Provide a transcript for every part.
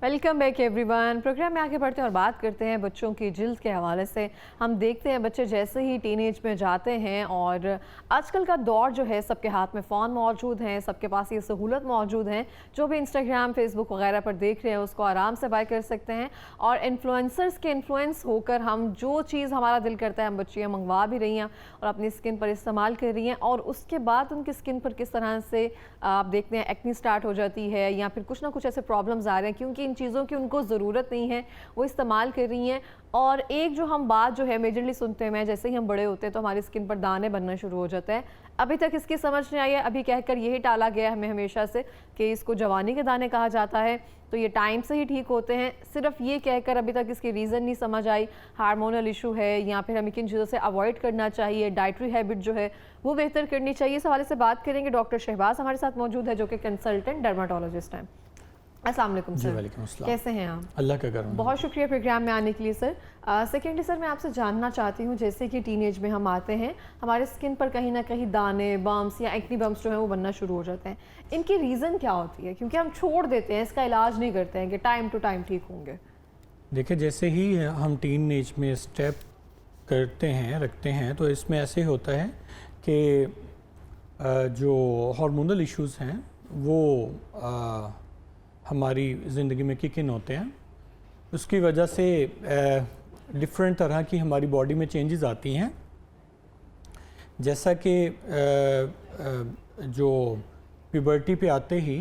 Welcome back everyone. Programme में आगे बढ़ते हैं और बात करते हैं बच्चों की जिल्द के हवाले से। हम देखते हैं बच्चे जैसे ही टीनेज में जाते हैं और आजकल का दौर जो है, सबके हाथ में फ़ोन मौजूद हैं, सबके पास ये सहूलत मौजूद हैं, जो भी इंस्टाग्राम फेसबुक वगैरह पर देख रहे हैं उसको आराम से बाय कर सकते हैं और इन्फ्लुएंसर्स के इन्फ्लुएंस होकर हम जो चीज़ हमारा दिल करता है हम बच्चियाँ मंगवा भी रही हैं और अपनी स्किन पर इस्तेमाल कर रही हैं और उसके बाद उनकी स्किन पर किस तरह से आप देखते हैं एक्नी स्टार्ट हो जाती है या फिर कुछ ना कुछ ऐसे प्रॉब्लम्स आ रहे हैं क्योंकि इन चीज़ों की उनको ज़रूरत नहीं है, वो इस्तेमाल कर रही हैं। और एक जो हम बात जो है मेजरली सुनते हैं, जैसे ही हम बड़े होते हैं तो हमारी स्किन पर दाने बनना शुरू हो जाता है। अभी तक इसकी समझ नहीं आई है, अभी कहकर यही टाला गया है हमें हमेशा से कि इसको जवानी के दाने कहा जाता है, तो ये टाइम से ही ठीक होते हैं। सिर्फ ये कहकर अभी तक इसकी रीज़न नहीं समझ आई, हार्मोनल इशू है या फिर हमें किन चीज़ों से अवॉइड करना चाहिए, डाइटरी हैबिट जो है वो बेहतर करनी चाहिए। इस हवाले से बात करेंगे। डॉक्टर शहबाज हमारे साथ मौजूद है जो कि कंसल्टेंट डर्माटोलॉजिस्ट हैं। अस्सलाम वालेकुम सर। वालेकुम अस्सलाम। कैसे हैं आप? अल्लाह का करम। बहुत शुक्रिया प्रोग्राम में आने के लिए सर। सेकेंडली सर, मैं आपसे जानना चाहती हूँ, जैसे कि टीनेज में हम आते हैं, हमारे स्किन पर कहीं ना कहीं दाने, बम्स या एक्नी बम्स जो है वो बनना शुरू हो जाते हैं। इनकी रीज़न क्या होती है? क्योंकि हम छोड़ देते हैं, इसका इलाज नहीं करते हैं कि टाइम टू टाइम ठीक होंगे। देखिए, जैसे ही हम टीन एज में स्टेप करते हैं, रखते हैं, तो इसमें ऐसे होता है कि जो हार्मोनल इश्यूज़ हैं वो हमारी ज़िंदगी में किक इन होते हैं। उसकी वजह से डिफरेंट तरह की हमारी बॉडी में चेंजेस आती हैं। जैसा कि जो प्यूबर्टी पे आते ही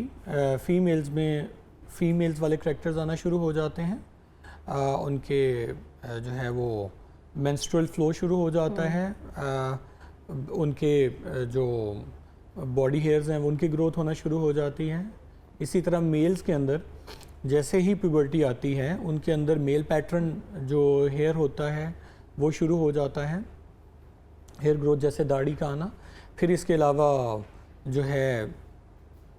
फीमेल्स वाले करैक्टर्स आना शुरू हो जाते हैं। उनके जो है वो मेंस्ट्रुअल फ्लो शुरू हो जाता है। उनके जो बॉडी हेयर्स हैं वो उनकी ग्रोथ होना शुरू हो जाती है। इसी तरह मेल्स के अंदर जैसे ही प्यूबर्टी आती है उनके अंदर मेल पैटर्न जो हेयर होता है वो शुरू हो जाता है, हेयर ग्रोथ जैसे दाढ़ी का आना। फिर इसके अलावा जो है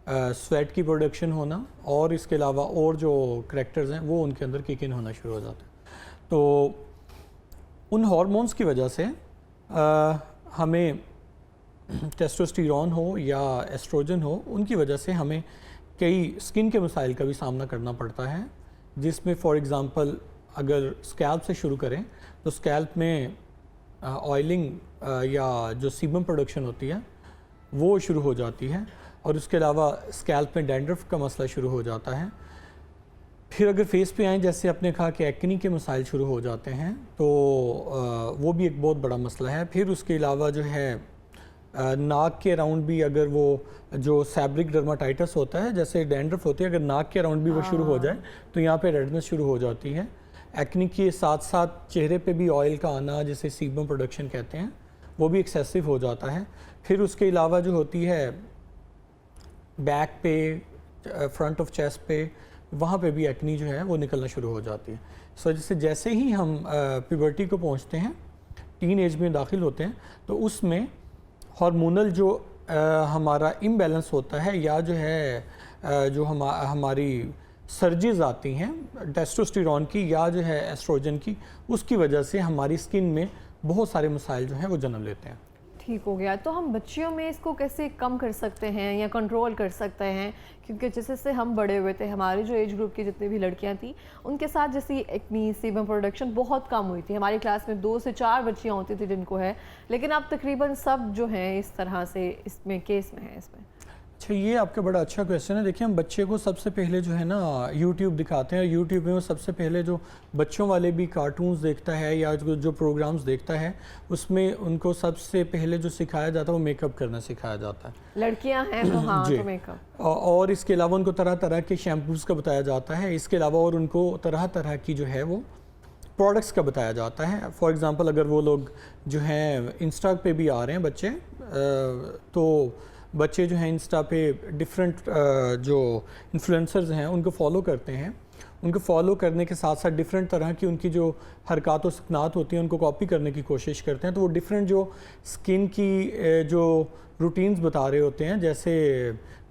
स्वेट की प्रोडक्शन होना और इसके अलावा और जो करैक्टर्स हैं वो उनके अंदर किक इन होना शुरू हो जाता है। तो उन हार्मोन्स की वजह से हमें टेस्टोस्टेरोन हो या एस्ट्रोजन हो, उनकी वजह से हमें कई स्किन के मसाइल का भी सामना करना पड़ता है, जिसमें फॉर एग्ज़ाम्पल अगर स्कैल्प से शुरू करें तो स्कैल्प में ऑयलिंग या जो सीबम प्रोडक्शन होती है वो शुरू हो जाती है और उसके अलावा स्कैल्प में डैंड्रफ का मसला शुरू हो जाता है। फिर अगर फेस पे आएँ, जैसे आपने कहा कि एक्नी के मसाइल शुरू हो जाते हैं, तो वो भी एक बहुत बड़ा मसला है। फिर उसके अलावा जो है नाक के अराउंड भी अगर वो जो सैब्रिक डर्माटाइटिस होता है, जैसे डैंड्रफ होती है, अगर नाक के अराउंड भी वो शुरू हो जाए तो यहाँ पे रेडनेस शुरू हो जाती है। एक्नी के साथ साथ चेहरे पे भी ऑयल का आना, जिसे सीबम प्रोडक्शन कहते हैं, वो भी एक्सेसिव हो जाता है। फिर उसके अलावा जो होती है बैक पे, फ्रंट ऑफ चेस्ट पे, वहाँ पे भी एक्नी जो है वो निकलना शुरू हो जाती है। इस वजह से जैसे ही हम प्यूबर्टी को पहुँचते हैं, टीन एज में दाखिल होते हैं, तो उसमें हार्मोनल जो हमारा इम्बैलेंस होता है या जो है जो हमारी सर्जेस आती हैं टेस्टोस्टेरोन की या जो है एस्ट्रोजन की, उसकी वजह से हमारी स्किन में बहुत सारे मसाइल जो हैं वो जन्म लेते हैं। ठीक हो गया। तो हम बच्चियों में इसको कैसे कम कर सकते हैं या कंट्रोल कर सकते हैं? क्योंकि जैसे से हम बड़े हुए थे, हमारे जो एज ग्रुप की जितनी भी लड़कियां थी उनके साथ जैसे एक्नी, सीबम प्रोडक्शन बहुत कम हुई थी। हमारी क्लास में 2 से 4 बच्चियां होती थी जिनको है, लेकिन अब तकरीबन सब जो हैं इस तरह से इसमें केस में है। इसमें अच्छा, ये आपका बड़ा अच्छा क्वेश्चन है। देखिए, हम बच्चे को सबसे पहले जो है ना यूट्यूब दिखाते हैं। यूट्यूब में वो सबसे पहले जो बच्चों वाले भी कार्टून्स देखता है या जो प्रोग्राम्स देखता है, उसमें उनको सबसे पहले जो सिखाया जाता है वो मेकअप करना सिखाया जाता है। लड़कियां हैं तो हाँ, तो मेकअप। और इसके अलावा उनको तरह तरह के शैम्पूज़ का बताया जाता है। इसके अलावा और उनको तरह तरह की जो है वो प्रोडक्ट्स का बताया जाता है। फॉर एग्ज़ाम्पल, अगर वो लोग जो हैं इंस्टा पे भी आ रहे हैं बच्चे, तो बच्चे जो हैं इंस्टा पे डिफरेंट जो इन्फ्लुएंसर्स हैं उनको फॉलो करते हैं। उनको फॉलो करने के साथ साथ डिफरेंट तरह की उनकी जो हरकत व सकनात होती हैं उनको कॉपी करने की कोशिश करते हैं। तो वो डिफरेंट जो स्किन की जो रूटीन्स बता रहे होते हैं, जैसे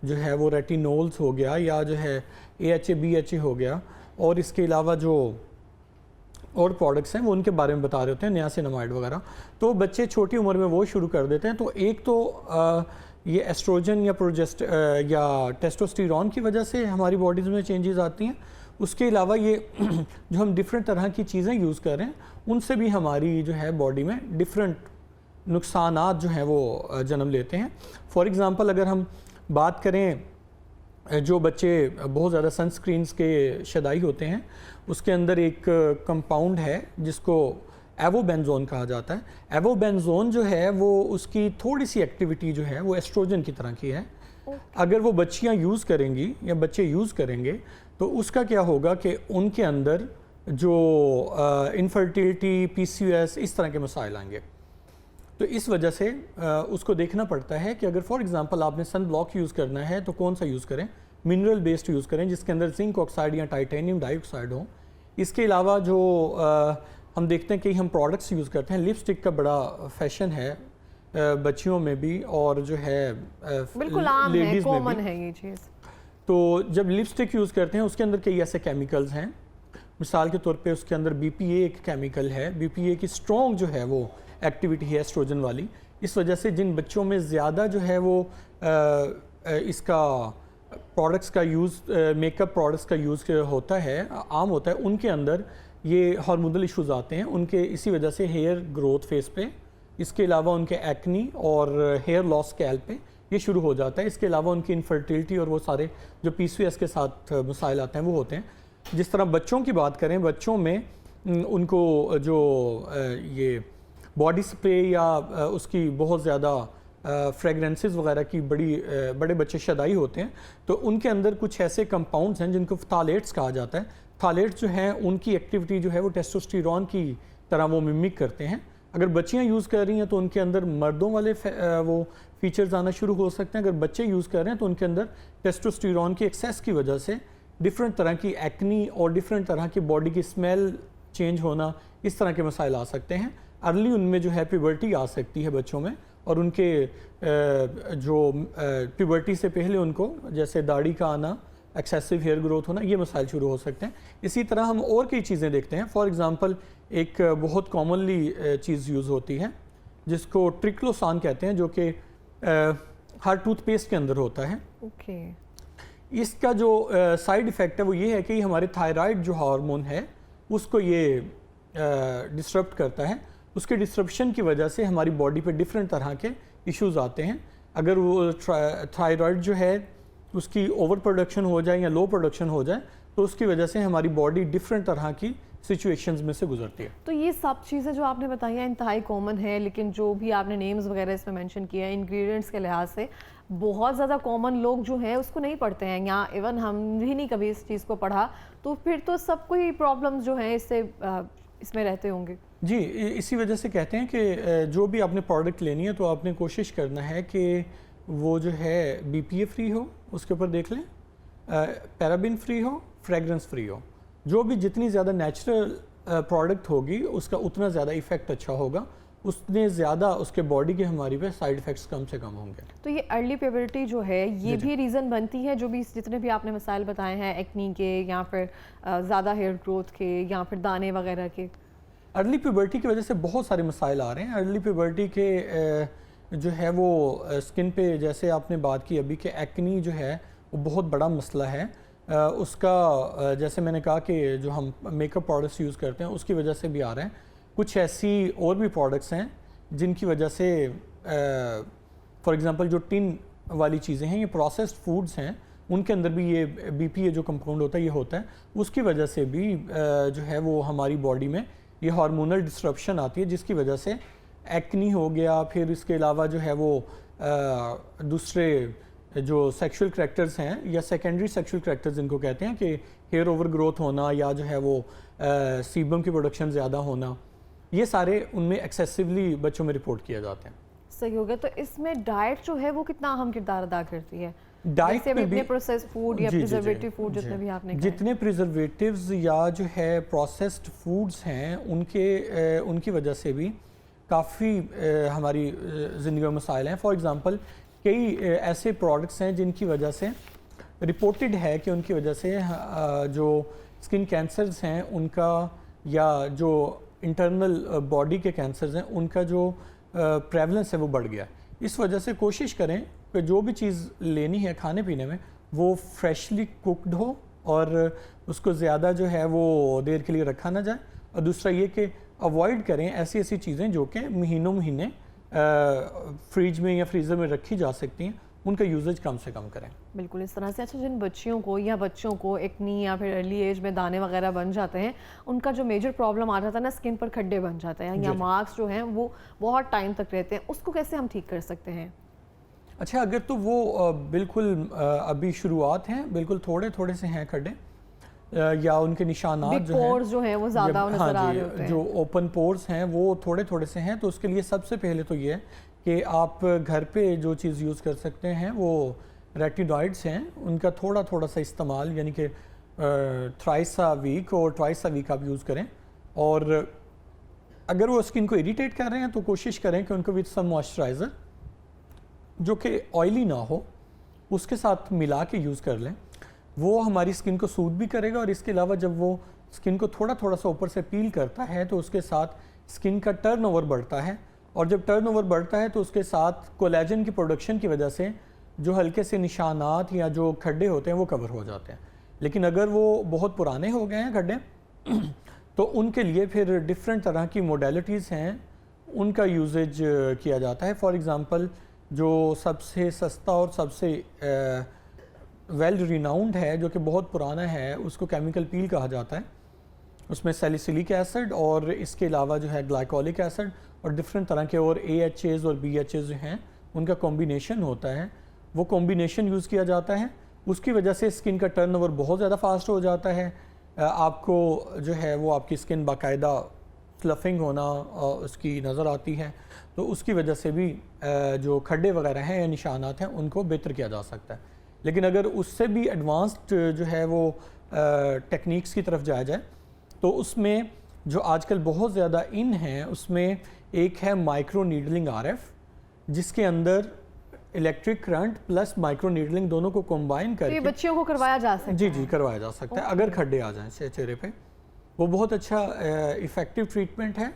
जो है वो रेटिनोल्स हो गया या जो है AHA BHA हो गया, और इसके अलावा जो और प्रोडक्ट्स हैं वो उनके बारे में बता रहे होते हैं, नियासिनामाइड वगैरह। तो बच्चे छोटी उम्र में वो शुरू कर देते हैं। तो एक तो ये एस्ट्रोजन या टेस्टोस्टेरोन की वजह से हमारी बॉडीज़ में चेंजेस आती हैं। उसके अलावा ये जो हम डिफरेंट तरह की चीज़ें यूज़ कर रहे हैं उनसे भी हमारी जो है बॉडी में डिफरेंट नुकसानात जो हैं वो जन्म लेते हैं। फॉर एग्ज़ाम्पल अगर हम बात करें जो बच्चे बहुत ज़्यादा सनस्क्रीन्स के शदाई होते हैं, उसके अंदर एक कंपाउंड है जिसको एवोबेंजोन कहा जाता है। एवोबेंजोन जो है वो उसकी थोड़ी सी एक्टिविटी जो है वो एस्ट्रोजन की तरह की है। अगर वो बच्चियां यूज़ करेंगी या बच्चे यूज़ करेंगे तो उसका क्या होगा कि उनके अंदर जो इनफर्टिलिटी, PCOS इस तरह के मसाइल आएंगे। तो इस वजह से उसको देखना पड़ता है कि अगर फॉर एग्जांपल आपने सन ब्लॉक यूज़ करना है तो कौन सा यूज़ करें, मिनरल बेस्ड यूज़ करें जिसके अंदर जिंक ऑक्साइड या टाइटेनियम डाइऑक्साइड हो। इसके अलावा जो हम देखते हैं कि हम प्रोडक्ट्स यूज़ करते हैं, लिपस्टिक का बड़ा फैशन है बच्चियों में भी और जो है बिल्कुल आम है, लेडीज़ में कॉमन भी। है ये चीज़। तो जब लिपस्टिक यूज़ करते हैं उसके अंदर कई ऐसे केमिकल्स हैं, मिसाल के तौर पे उसके अंदर BPA एक केमिकल है। BPA की स्ट्रॉन्ग जो है वो एक्टिविटी है एस्ट्रोजन वाली। इस वजह से जिन बच्चों में ज़्यादा जो है वो इसका प्रोडक्ट्स का यूज़, मेकअप प्रोडक्ट्स का यूज़ होता है, आम होता है, उनके अंदर ये हार्मोनल इश्यूज आते हैं उनके। इसी वजह से हेयर ग्रोथ फेस पे, इसके अलावा उनके एक्नी और हेयर लॉस स्कैल्प पे ये शुरू हो जाता है। इसके अलावा उनकी इनफर्टिलिटी और वो सारे जो PCOS के साथ मसाइल आते हैं वो होते हैं। जिस तरह बच्चों की बात करें, बच्चों में उनको जो ये बॉडी स्प्रे या उसकी बहुत ज़्यादा फ्रेगरेंसेस वगैरह की बड़े बच्चे शदाई होते हैं तो उनके अंदर कुछ ऐसे कंपाउंड्स हैं जिनको फ्थालेट्स कहा जाता है। फ्थालेट्स जो हैं उनकी एक्टिविटी जो है वो टेस्टोस्टेरोन की तरह वो मिमिक करते हैं। अगर बच्चियां यूज़ कर रही हैं तो उनके अंदर मर्दों वाले वो फीचर्स आना शुरू हो सकते हैं। अगर बच्चे यूज़ कर रहे हैं तो उनके अंदर टेस्टोस्टेरोन की एक्सेस की वजह से डिफरेंट तरह की एक्नी और डिफरेंट तरह की बॉडी की स्मेल चेंज होना, इस तरह के मसाइल आ सकते हैं। अर्ली उनमें जो है प्यूबर्टी आ सकती है बच्चों में और उनके जो प्यूबर्टी से पहले उनको जैसे दाढ़ी का आना, एक्सेसिव हेयर ग्रोथ होना, ये मसाइल शुरू हो सकते हैं। इसी तरह हम और कई चीज़ें देखते हैं। फॉर एग्ज़ाम्पल एक बहुत कॉमनली चीज़ यूज़ होती है जिसको ट्रिक्लोसान कहते हैं, जो कि हर टूथपेस्ट के अंदर होता है। ओके। इसका जो साइड इफ़ेक्ट है वो ये है कि हमारे थायराइड जो हार्मोन है उसको ये डिस्टर्ब करता है। उसके डिस्ट्रप्शन की वजह से हमारी बॉडी पे डिफरेंट तरह के इश्यूज आते हैं। अगर वो थायराइड जो है उसकी ओवर प्रोडक्शन हो जाए या लो प्रोडक्शन हो जाए तो उसकी वजह से हमारी बॉडी डिफरेंट तरह की सिचुएशंस में से गुजरती है। तो ये सब चीज़ें जो आपने बताई हैं इंतहाई कॉमन है, लेकिन जो भी आपने नेम्स वगैरह इसमें मेंशन किया है इंग्रेडिएंट्स के लिहाज से बहुत ज़्यादा कॉमन लोग जो हैं उसको नहीं पढ़ते हैं, या इवन हम भी नहीं कभी इस चीज़ को पढ़ा, तो फिर तो सबको ही प्रॉब्लम्स जो हैं इससे इसमें रहते होंगे। जी, इसी वजह से कहते हैं कि जो भी आपने प्रोडक्ट लेनी है तो आपने कोशिश करना है कि वो जो है BPA फ्री हो, उसके ऊपर देख लें, पैराबिन फ्री हो, फ्रेगरेंस फ्री हो। जो भी जितनी ज़्यादा नेचुरल प्रोडक्ट होगी उसका उतना ज़्यादा इफ़ेक्ट अच्छा होगा, उतने ज़्यादा उसके बॉडी के हमारी पे साइड इफ़ेक्ट्स कम से कम होंगे। तो ये अर्ली प्यूबर्टी जो है ये भी रीज़न बनती है, जो भी जितने भी आपने मसाइल बताए हैं एक्नी के या फिर ज़्यादा हेयर ग्रोथ के या फिर दाने वगैरह के? अर्ली प्यूबर्टी की वजह से बहुत सारे मसाइल आ रहे हैं। अर्ली प्यूबर्टी के जो है वो स्किन पे, जैसे आपने बात की अभी कि एक्नी जो है वो बहुत बड़ा मसला है। उसका जैसे मैंने कहा कि जो हम मेकअप प्रोडक्ट्स यूज़ करते हैं उसकी वजह से भी आ रहे हैं। कुछ ऐसी और भी प्रोडक्ट्स हैं जिनकी वजह से फॉर एग्ज़ाम्पल जो टिन वाली चीज़ें हैं, ये प्रोसेस्ड फूड्स हैं, उनके अंदर भी ये BPA जो कंपाउंड होता है ये होता है। उसकी वजह से भी जो है वो हमारी बॉडी में ये हार्मोनल डिस्ट्रप्शन आती है जिसकी वजह से एक्नी हो गया। फिर इसके अलावा जो है वो दूसरे जो सेक्सुअल करैक्टर्स हैं या सेकेंडरी सेक्सुअल करैक्टर्स जिनको कहते हैं कि हेयर ओवर ग्रोथ होना या जो है वो सीबम की प्रोडक्शन ज़्यादा होना, ये सारे उनमें एक्सेसिवली बच्चों में रिपोर्ट किए जाते हैं। सही हो गया। तो इसमें डाइट जो है वो कितना अहम किरदार अदा करती है? डाइट में भी प्रोसेस्ड फूड या प्रिजर्वेटिव फूड जितने भी आपने जितने प्रिजर्वेटिव्स या जो है प्रोसेस्ड फूड्स हैं उनकी वजह से भी काफ़ी हमारी ज़िंदगी में मसाइल हैं। फॉर एग्ज़ाम्पल कई ऐसे प्रोडक्ट्स हैं जिनकी वजह से रिपोर्टेड है कि उनकी वजह से जो स्किन कैंसर्स हैं उनका या जो इंटरनल बॉडी के कैंसर्स हैं उनका जो प्रेवलेंस है वो बढ़ गया। इस वजह से कोशिश करें कि जो भी चीज़ लेनी है खाने पीने में वो फ्रेशली कुकड हो और उसको ज़्यादा जो है वो देर के लिए रखा ना जाए, और दूसरा ये कि अवॉइड करें ऐसी ऐसी चीज़ें जो कि महीनों महीने फ्रिज में या फ्रीज़र में रखी जा सकती हैं, उनका यूजेज कम से कम करें। बिल्कुल इस तरह से। अच्छा, जिन बच्चियों को या बच्चों को एक्नी या फिर अर्ली एज में दाने वगैरह बन जाते हैं, उनका जो मेजर प्रॉब्लम आ जाता है ना, स्किन पर खड्डे बन जाते हैं या मार्क्स जो हैं वो बहुत टाइम तक रहते हैं, उसको कैसे हम ठीक कर सकते हैं? अच्छा, अगर तो वो बिल्कुल अभी शुरुआत है, बिल्कुल थोड़े थोड़े से हैं खड्डे या उनके निशानात जो पोर्स जो हैं वो ज़्यादा नजर आ रहे होते हैं, जो ओपन पोर्स हैं वो थोड़े थोड़े से हैं, तो उसके लिए सबसे पहले तो ये है कि आप घर पे जो चीज़ यूज़ कर सकते हैं वो रेटिनॉइड्स हैं, उनका थोड़ा थोड़ा सा इस्तेमाल, यानी कि थ्राइस अ वीक और ट्वाइस अ वीक आप यूज़ करें। और अगर वो स्किन को इरिटेट कर रहे हैं तो कोशिश करें कि उनको विद सम मॉइस्चराइज़र जो कि ऑयली ना हो उसके साथ मिला के यूज़ कर लें, वो हमारी स्किन को सूट भी करेगा। और इसके अलावा जब वो स्किन को थोड़ा थोड़ा सा ऊपर से पील करता है तो उसके साथ स्किन का टर्नओवर बढ़ता है, और जब टर्नओवर बढ़ता है तो उसके साथ कोलेजन की प्रोडक्शन की वजह से जो हल्के से निशानात या जो खड्डे होते हैं वो कवर हो जाते हैं। लेकिन अगर वो बहुत पुराने हो गए हैं खड्डे तो उनके लिए फिर डिफरेंट तरह की मोडेलिटीज़ हैं, उनका यूजेज किया जाता है। फॉर एग्ज़ाम्पल जो सबसे सस्ता और सबसे वेल रिनाउंड है, जो कि बहुत पुराना है, उसको केमिकल पील कहा जाता है। उसमें सैलिसिलिक एसिड और इसके अलावा जो है ग्लाइकोलिक एसिड और डिफरेंट तरह के और AHAs और BHAs जो हैं उनका कॉम्बिनेशन होता है, वो कॉम्बिनेशन यूज़ किया जाता है। उसकी वजह से स्किन का टर्नओवर बहुत ज़्यादा फास्ट हो जाता है, आपको जो है वो आपकी स्किन बाकायदा फ्लफिंग होना उसकी नज़र आती है, तो उसकी वजह से भी जो खड्डे वगैरह हैं या निशानात हैं उनको बेहतर किया जा सकता है। लेकिन अगर उससे भी एडवांस्ड जो है वो टेक्निक्स की तरफ जाया जाए तो उसमें जो आजकल बहुत ज़्यादा इन है उसमें एक है माइक्रो नीडलिंग RF, जिसके अंदर electric current plus micro needling दोनों को कंबाइन करके बच्चियों को करवाया जा सकता है। जी करवाया जा सकता है अगर खड्डे आ जाएं चेहरे पे, वो बहुत अच्छा इफ़ेक्टिव ट्रीटमेंट है।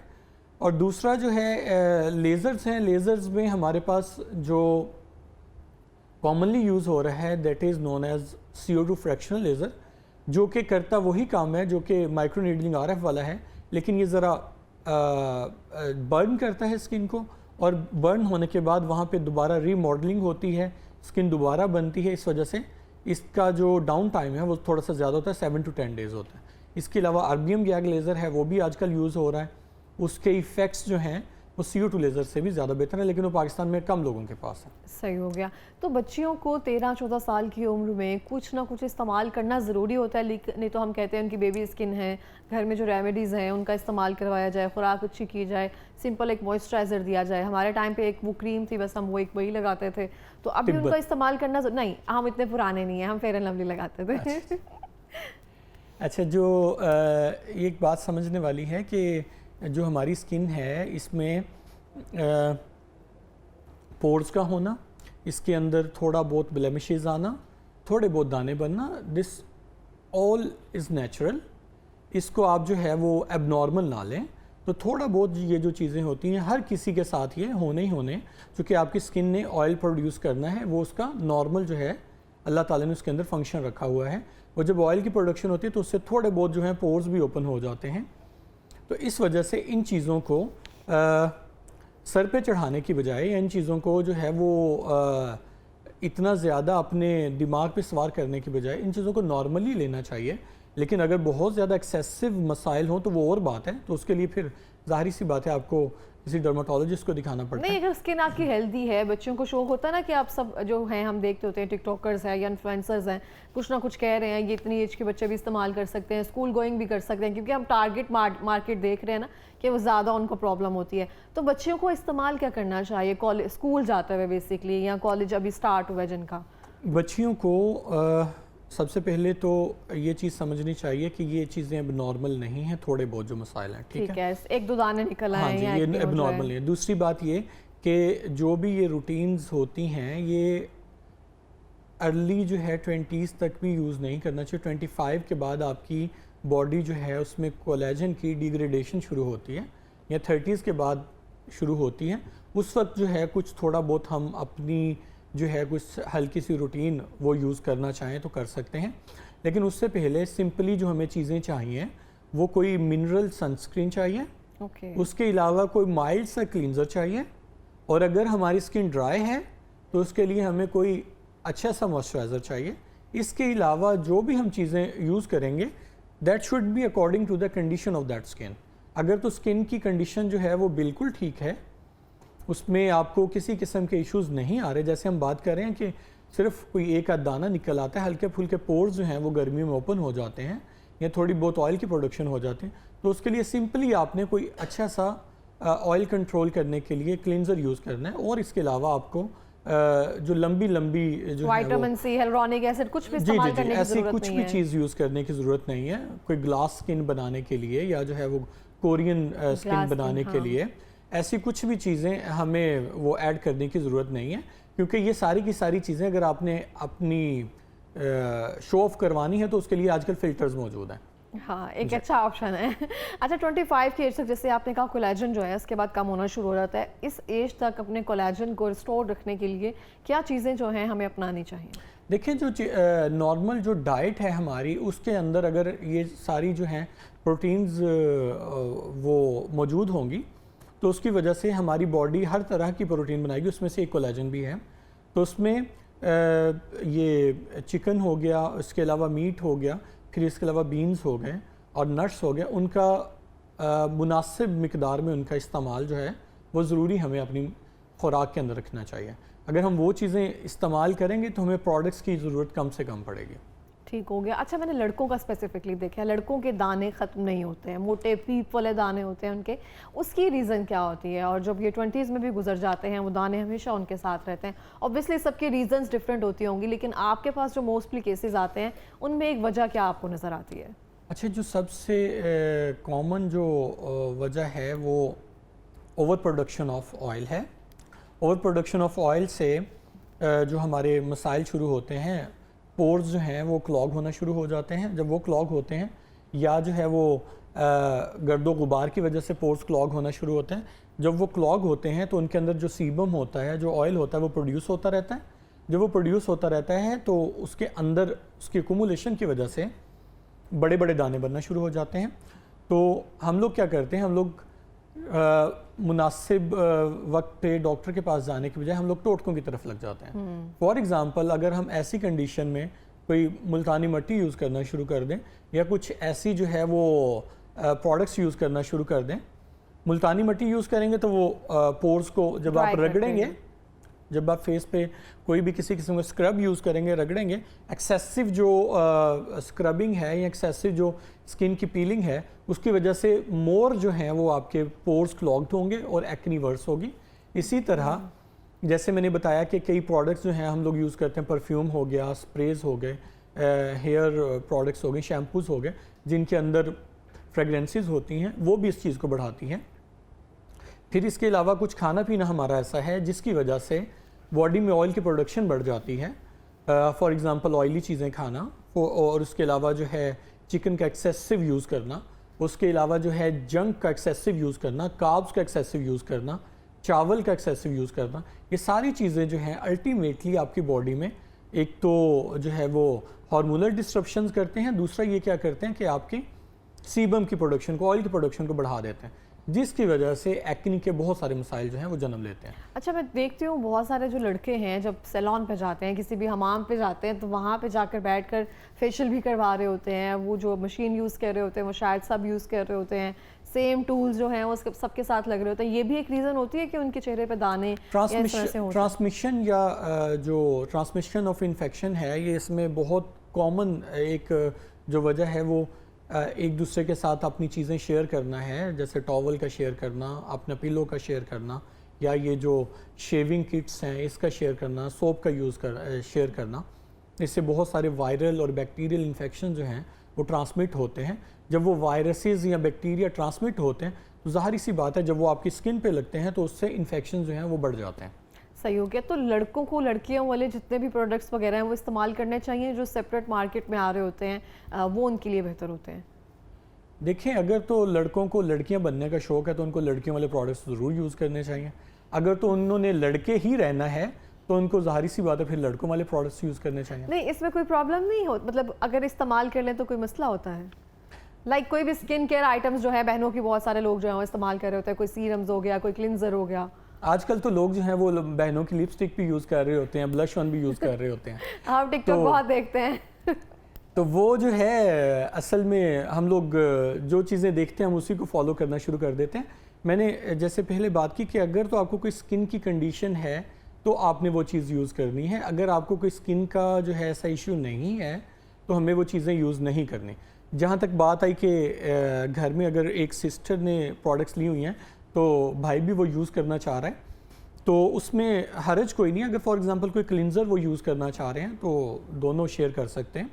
और दूसरा जो है लेज़र्स हैं, लेज़र्स में हमारे पास जो कॉमनली यूज़ हो रहा है that is known as CO2 fractional laser, जो कि करता वही काम है जो कि माइक्रो नीडलिंग RF वाला है, लेकिन ये ज़रा बर्न करता है स्किन को, और बर्न होने के बाद वहाँ पे दोबारा रीमॉडलिंग होती है, स्किन दोबारा बनती है। इस वजह से इसका जो डाउन टाइम है वो थोड़ा सा ज़्यादा होता है, 7 to 10 डेज़ होता है। इसके अलावा अर्बियम गैग लेज़र है, वो भी आजकल यूज़ हो रहा है, उसके इफ़ेक्ट्स जो हैं वो CO2 लेज़र से भी ज़्यादा बेहतर है, लेकिन वो पाकिस्तान में कम लोगों के पास है। सही हो गया। तो बच्चियों को 13-14 साल की उम्र में कुछ ना कुछ इस्तेमाल करना ज़रूरी होता है, लेकिन नहीं तो हम कहते हैं उनकी बेबी स्किन है, घर में जो रेमेडीज़ हैं उनका इस्तेमाल करवाया जाए, खुराक अच्छी की जाए, सिंपल एक मॉइस्चराइज़र दिया जाए। हमारे टाइम पे एक वो क्रीम थी, बस हम वो एक वही लगाते थे, तो अभी उनका इस्तेमाल करना नहीं, हम इतने पुराने नहीं हैं, हम फेयर एंड लवली लगाते थे। अच्छा, जो एक बात समझने वाली है कि जो हमारी स्किन है इसमें पोर्स का होना, इसके अंदर थोड़ा बहुत ब्लेमिशेस आना, थोड़े बहुत दाने बनना, दिस ऑल इज़ नेचुरल। इसको आप जो है वो एबनॉर्मल ना लें। तो थोड़ा बहुत ये जो चीज़ें होती हैं हर किसी के साथ ये होने ही होने, क्योंकि आपकी स्किन ने ऑयल प्रोड्यूस करना है, वो उसका नॉर्मल जो है अल्लाह ताला ने उसके अंदर फंक्शन रखा हुआ है। और जब ऑयल की प्रोडक्शन होती है तो उससे थोड़े बहुत जो है पोर्स भी ओपन हो जाते हैं। तो इस वजह से इन चीज़ों को सर पे चढ़ाने की बजाय या इन चीज़ों को जो है वो इतना ज़्यादा अपने दिमाग पे सवार करने की बजाय इन चीज़ों को नॉर्मली लेना चाहिए। लेकिन अगर बहुत ज़्यादा एक्सेसिव मसाइल हों तो वो और बात है, तो उसके लिए फिर ज़ाहिर सी बात है आपको किसी डर्माटोलॉजिस्ट को दिखाना पड़ता है। नहीं, अगर स्किन आपकी हेल्दी है, बच्चों को शौक होता है ना कि आप सब जो हैं हम देखते होते हैं टिकटॉकर्स हैं या इन्फ्लुएंसर्स हैं, कुछ ना कुछ कह रहे हैं, ये इतनी एज के बच्चे भी इस्तेमाल कर सकते हैं, स्कूल गोइंग भी कर सकते हैं, क्योंकि हम टारगेट मार्केट देख रहे हैं ना कि वो ज़्यादा उनको प्रॉब्लम होती है। तो बच्चियों को इस्तेमाल क्या करना चाहिए कॉलेज स्कूल जाते हुए बेसिकली, या कॉलेज अभी स्टार्ट हुआ है जिनका? बच्चियों को सबसे पहले तो ये चीज़ समझनी चाहिए कि ये चीज़ें अब नॉर्मल नहीं हैं, थोड़े बहुत जो मसाइल हैं, ठीक है, एक दो दाने निकल आए, हाँ जी, ये अब नॉर्मल नहीं है। दूसरी बात ये कि जो भी ये रूटीन्स होती हैं ये अर्ली जो है 20s तक भी यूज़ नहीं करना चाहिए। 25 के बाद आपकी बॉडी जो है उसमें कोलेजन की डिग्रेडेशन शुरू होती है, या 30s के बाद शुरू होती है। उस वक्त जो है कुछ थोड़ा बहुत हम अपनी जो है कुछ हल्की सी रूटीन वो यूज़ करना चाहें तो कर सकते हैं। लेकिन उससे पहले सिंपली जो हमें चीज़ें चाहिए वो कोई मिनरल सनस्क्रीन चाहिए, उसके अलावा कोई माइल्ड सा क्लींजर चाहिए, और अगर हमारी स्किन ड्राई है तो उसके लिए हमें कोई अच्छा सा मॉइस्चराइज़र चाहिए। इसके अलावा जो भी हम चीज़ें यूज़ करेंगे that should be according to the condition of that skin. अगर तो स्किन की कंडीशन जो है वो बिल्कुल ठीक है, उसमें आपको किसी किस्म के इश्यूज़ नहीं आ रहे, जैसे हम बात कर रहे हैं कि सिर्फ कोई एक आध दाना निकल आता है, हल्के फुल्के पोर्स जो हैं वो गर्मी में ओपन हो जाते हैं या थोड़ी बहुत ऑयल की प्रोडक्शन हो जाती है, तो उसके लिए सिंपली आपने कोई अच्छा सा ऑयल कंट्रोल करने के लिए क्लींजर यूज़ करना है। और इसके अलावा आपको जो लंबी जो विटामिन सी, हियालुरोनिक एसिड कुछ भी इस्तेमाल करने की ऐसी ज़रूरत कुछ नहीं भी है। चीज़ यूज़ करने की ज़रूरत नहीं है। कोई ग्लास स्किन बनाने के लिए या जो है वो कोरियन स्किन बनाने के लिए ऐसी कुछ भी चीज़ें हमें वो ऐड करने की ज़रूरत नहीं है, क्योंकि ये सारी की सारी चीज़ें अगर आपने अपनी शो ऑफ करवानी है तो उसके लिए आजकल फ़िल्टर्स मौजूद हैं। हाँ, एक अच्छा ऑप्शन है। अच्छा, 25 की एज तक जैसे आपने कहा कोलेजन जो है उसके बाद कम होना शुरू हो जाता है, इस एज तक अपने कोलेजन को रिस्टोर रखने के लिए क्या चीज़ें जो हैं हमें अपनानी चाहिए? देखिए, जो नॉर्मल जो डाइट है हमारी उसके अंदर अगर ये सारी जो हैं प्रोटीन्स वो मौजूद होंगी तो उसकी वजह से हमारी बॉडी हर तरह की प्रोटीन बनाएगी, उसमें से एक कोलेजन भी है। तो उसमें ये चिकन हो गया, इसके अलावा मीट हो गया, फिर इसके अलावा बीन्स हो गए और नट्स हो गए, उनका मुनासिब मिकदार में उनका इस्तेमाल जो है वो ज़रूरी हमें अपनी खुराक के अंदर रखना चाहिए। अगर हम वो चीज़ें इस्तेमाल करेंगे तो हमें प्रोडक्ट्स की ज़रूरत कम से कम पड़ेगी। ठीक हो गया। अच्छा, मैंने लड़कों का स्पेसिफिकली देखा है, लड़कों के दाने ख़त्म नहीं होते हैं, मोटे पीप वाले दाने होते हैं उनके, उसकी रीज़न क्या होती है? और जब ये 20s में भी गुजर जाते हैं वो दाने हमेशा उनके साथ रहते हैं। ऑब्वियसली सबके रीजंस डिफरेंट होती होंगी, लेकिन आपके पास जो मोस्टली केसेस आते हैं उनमें एक वजह क्या आपको नज़र आती है? अच्छा, जो सबसे कॉमन जो वजह है वो ओवर प्रोडक्शन ऑफ ऑयल है। ओवर प्रोडक्शन ऑफ ऑयल से जो हमारे मसाइल शुरू होते हैं, पोर्स जो हैं वो क्लॉग होना शुरू हो जाते हैं। जब वो क्लॉग होते हैं या जो है वो गर्दो गुबार की वजह से पोर्स क्लॉग होना शुरू होते हैं, जब वो क्लॉग होते हैं तो उनके अंदर जो सीबम होता है, जो ऑयल होता है, वो प्रोड्यूस होता रहता है। जब वो प्रोड्यूस होता रहता है तो उसके अंदर उसकी एक्यूमुलेशन की वजह से बड़े बड़े दाने बनना शुरू हो जाते हैं। तो हम लोग क्या करते हैं, हम लोग मुनासिब वक्त पे डॉक्टर के पास जाने की बजाय हम लोग टोटकों की तरफ लग जाते हैं। फॉर एग्ज़ाम्पल, अगर हम ऐसी कंडीशन में कोई मुल्तानी मिट्टी यूज़ करना शुरू कर दें या कुछ ऐसी जो है वो प्रोडक्ट्स यूज़ करना शुरू कर दें, मुल्तानी मिट्टी यूज़ करेंगे तो वो पोर्स को जब आप रगड़ेंगे, जब आप फेस पे कोई भी किसी किस्म का स्क्रब यूज़ करेंगे, रगड़ेंगे, एक्सेसिव जो स्क्रबिंग है या एक्सेसिव जो स्किन की पीलिंग है उसकी वजह से मोर जो हैं वो आपके पोर्स क्लॉग्ड होंगे और एक्नी वर्स होगी। इसी तरह जैसे मैंने बताया कि कई प्रोडक्ट्स जो हैं हम लोग यूज़ करते हैं, परफ्यूम हो गया, स्प्रेज हो गए, हेयर प्रोडक्ट्स हो गए, शैम्पूज़ हो गए, जिनके अंदर फ्रेगरेंसेस होती हैं, वो भी इस चीज़ को बढ़ाती हैं। फिर इसके अलावा कुछ खाना पीना हमारा ऐसा है जिसकी वजह से बॉडी में ऑयल की प्रोडक्शन बढ़ जाती है। फॉर एग्ज़ाम्पल ऑयली चीज़ें खाना, और उसके अलावा जो है चिकन का एक्सेसिव यूज़ करना, उसके अलावा जो है जंक का एक्सेसिव यूज़ करना, कार्ब्स का एक्सेसिव यूज़ करना, चावल का एक्सेसिव यूज़ करना, ये सारी चीज़ें जो हैं अल्टीमेटली आपकी बॉडी में एक तो जो है वो हार्मोनल डिस्ट्रप्शंस करते हैं, दूसरा ये क्या करते हैं कि आपकी सीबम की प्रोडक्शन को, ऑयल की प्रोडक्शन को बढ़ा देते हैं, जिसकी वजह से एक्नी के बहुत सारे मसाइल जो हैं वो जन्म लेते हैं। अच्छा, मैं देखती हूँ बहुत सारे जो लड़के हैं जब सैलून पे जाते हैं, किसी भी हमाम पे जाते हैं, तो वहाँ पे जाकर बैठकर फेशियल भी करवा रहे होते हैं, वो जो मशीन यूज़ कर रहे होते हैं वो शायद सब यूज़ कर रहे होते हैं, सेम टूल्स जो हैं वो सबके साथ लग रहे होते हैं। ये भी एक रीज़न होती है कि उनके चेहरे पे दाने ट्रांसमिशन या जो ट्रांसमिशन ऑफ इन्फेक्शन है, ये इसमें बहुत कॉमन एक जो वजह है वो एक दूसरे के साथ अपनी चीज़ें शेयर करना है, जैसे टॉवल का शेयर करना, अपना पिलो का शेयर करना, या ये जो शेविंग किट्स हैं इसका शेयर करना, सोप का शेयर करना। इससे बहुत सारे वायरल और बैक्टीरियल इन्फेक्शन जो हैं वो ट्रांसमिट होते हैं। जब वो वायरसेस या बैक्टीरिया ट्रांसमिट होते हैं तो ज़ाहिर सी बात है जब वो आपकी स्किन पे लगते हैं तो उससे इन्फेक्शन जो हैं वो बढ़ जाते हैं। सही हो गया। तो लड़कों को लड़कियों वाले जितने भी प्रोडक्ट्स वगैरह हैं वो इस्तेमाल करने चाहिए जो सेपरेट मार्केट में आ रहे होते हैं, वो उनके लिए बेहतर होते हैं? देखें, अगर तो लड़कों को लड़कियां बनने का शौक़ है तो उनको लड़कियों वाले प्रोडक्ट्स ज़रूर यूज़ करने चाहिए। अगर तो उन्होंने लड़के ही रहना है तो उनको ज़ाहिर सी बात है फिर लड़कों वाले प्रोडक्ट्स यूज़ करने चाहिए। नहीं, इसमें कोई प्रॉब्लम नहीं हो, मतलब अगर इस्तेमाल कर लें तो कोई मसला होता है? लाइक कोई भी स्किन केयर आइटम्स जो है बहनों की, बहुत सारे लोग जो हैं वो इस्तेमाल कर रहे होते हैं, कोई सीरम्स हो गया, कोई क्लिनजर हो गया। आजकल तो लोग जो हैं वो बहनों की लिपस्टिक भी यूज़ कर रहे होते हैं, ब्लश ऑन भी यूज़ कर रहे होते हैं। आप टिकटॉक तो- बहुत देखते हैं। तो वो जो है असल में हम लोग जो चीज़ें देखते हैं हम उसी को फॉलो करना शुरू कर देते हैं। मैंने जैसे पहले बात की कि अगर तो आपको कोई स्किन की कंडीशन है तो आपने वो चीज़ यूज़ करनी है, अगर आपको कोई स्किन का जो है ऐसा इशू नहीं है तो हमें वो चीज़ें यूज़ नहीं करनी। जहाँ तक बात आई कि घर में अगर एक सिस्टर ने प्रोडक्ट्स ली हुई हैं तो भाई भी वो यूज़ करना चाह रहा है तो उसमें हरज कोई नहीं। अगर फॉर एग्जांपल कोई क्लिनज़र वो यूज़ करना चाह रहे हैं तो दोनों शेयर कर सकते हैं,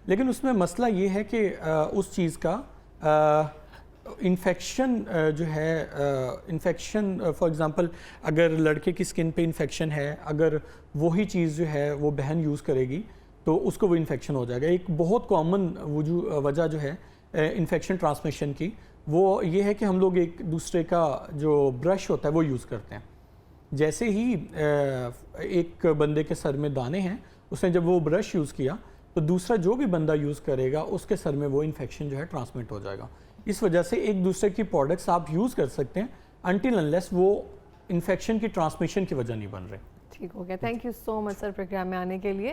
लेकिन उसमें मसला ये है कि उस चीज़ का इन्फेक्शन जो है, इन्फेक्शन फॉर एग्जांपल अगर लड़के की स्किन पे इन्फेक्शन है, अगर वही चीज़ जो है वो बहन यूज़ करेगी तो उसको वो इन्फेक्शन हो जाएगा। एक बहुत कॉमन वजह जो है इन्फेक्शन ट्रांसमिशन की वो ये है कि हम लोग एक दूसरे का जो ब्रश होता है वो यूज़ करते हैं। जैसे ही एक बंदे के सर में दाने हैं, उसने जब वो ब्रश यूज़ किया तो दूसरा जो भी बंदा यूज़ करेगा उसके सर में वो इन्फेक्शन जो है ट्रांसमिट हो जाएगा। इस वजह से एक दूसरे की प्रोडक्ट्स आप यूज़ कर सकते हैं अनटिल अनलेस वो इन्फेक्शन की ट्रांसमिशन की वजह नहीं बन रहे। ठीक हो गया, thank you so much sir program में आने के लिए।